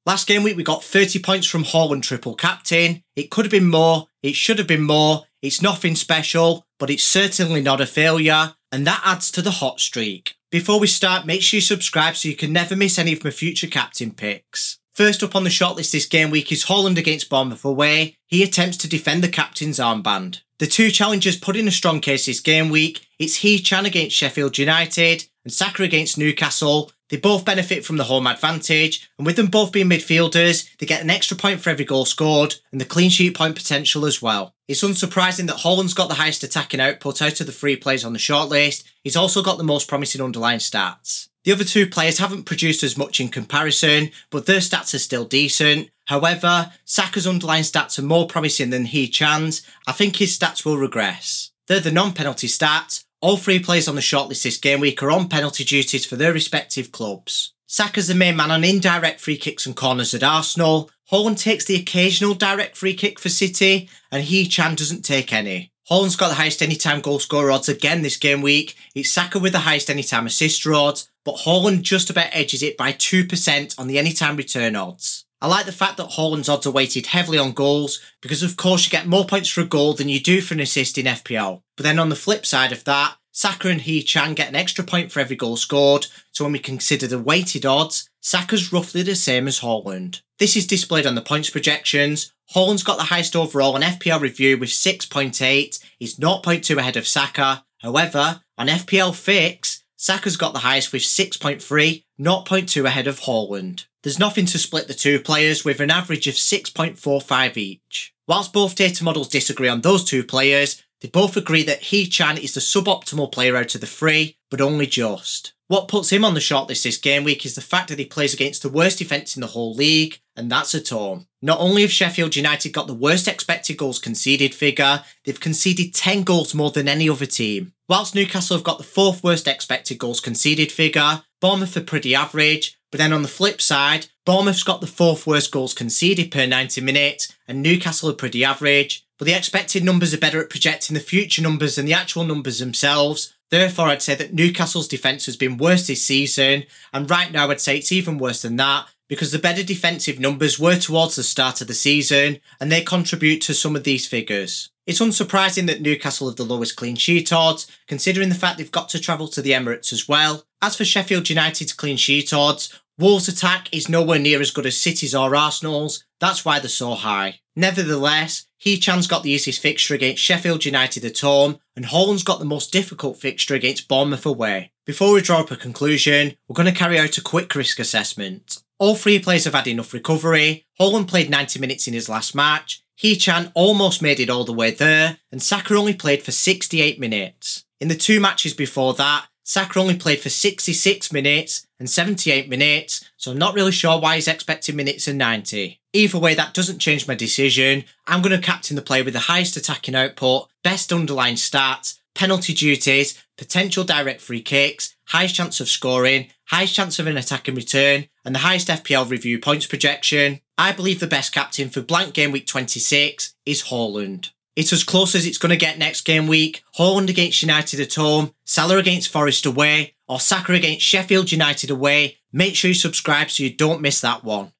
Last game week we got 30 points from Haaland triple captain. It could have been more, it should have been more, it's nothing special, but it's certainly not a failure, and that adds to the hot streak. Before we start, make sure you subscribe so you can never miss any of my future captain picks. First up on the shortlist this game week is Haaland against Bournemouth away. He attempts to defend the captain's armband. The two challengers put in a strong case this game week. It's Hee-Chan against Sheffield United and Saka against Newcastle. They both benefit from the home advantage, and with them both being midfielders, they get an extra point for every goal scored and the clean sheet point potential as well. It's unsurprising that Haaland's got the highest attacking output out of the three players on the shortlist. He's also got the most promising underlying stats. The other two players haven't produced as much in comparison, but their stats are still decent. However, Saka's underlying stats are more promising than Hee-Chan's. I think his stats will regress. They're the non-penalty stats. All three players on the shortlist this game week are on penalty duties for their respective clubs. Saka's the main man on indirect free kicks and corners at Arsenal. Haaland takes the occasional direct free kick for City, and Hee-Chan doesn't take any. Haaland's got the highest anytime goal scorer odds again this game week. It's Saka with the highest anytime assist odds, but Haaland just about edges it by 2% on the anytime return odds. I like the fact that Haaland's odds are weighted heavily on goals because of course you get more points for a goal than you do for an assist in FPL. But then on the flip side of that, Saka and Hee-Chan get an extra point for every goal scored, so when we consider the weighted odds, Saka's roughly the same as Haaland. This is displayed on the points projections. Haaland's got the highest overall on FPL review with 6.8, he's 0.2 ahead of Saka. However, on FPL fix, Saka's got the highest with 6.3, 0.2 ahead of Haaland. There's nothing to split the two players with an average of 6.45 each. Whilst both data models disagree on those two players, they both agree that Hee-Chan is the suboptimal player out of the three, but only just. What puts him on the shortlist this game week is the fact that he plays against the worst defence in the whole league, and that's at home. Not only have Sheffield United got the worst expected goals conceded figure, they've conceded 10 goals more than any other team. Whilst Newcastle have got the fourth worst expected goals conceded figure, Bournemouth are pretty average, but then on the flip side, Bournemouth's got the fourth worst goals conceded per 90 minutes, and Newcastle are pretty average, but the expected numbers are better at projecting the future numbers than the actual numbers themselves. Therefore, I'd say that Newcastle's defence has been worse this season, and right now I'd say it's even worse than that, because the better defensive numbers were towards the start of the season, and they contribute to some of these figures. It's unsurprising that Newcastle have the lowest clean sheet odds, considering the fact they've got to travel to the Emirates as well. As for Sheffield United's clean sheet odds, Wolves' attack is nowhere near as good as City's or Arsenal's, that's why they're so high. Nevertheless, Hee-Chan's got the easiest fixture against Sheffield United at home, and Haaland's got the most difficult fixture against Bournemouth away. Before we draw up a conclusion, we're going to carry out a quick risk assessment. All three players have had enough recovery. Haaland played 90 minutes in his last match, Hee-Chan almost made it all the way there, and Saka only played for 68 minutes. In the two matches before that, Saka only played for 66 minutes and 78 minutes, so I'm not really sure why he's expecting minutes are 90. Either way, that doesn't change my decision. I'm going to captain the player with the highest attacking output, best underlying stats, penalty duties, potential direct free kicks, highest chance of scoring, highest chance of an attacking return, and the highest FPL review points projection. I believe the best captain for blank game week 26 is Haaland. It's as close as it's going to get next game week. Haaland against United at home, Salah against Forest away, or Saka against Sheffield United away. Make sure you subscribe so you don't miss that one.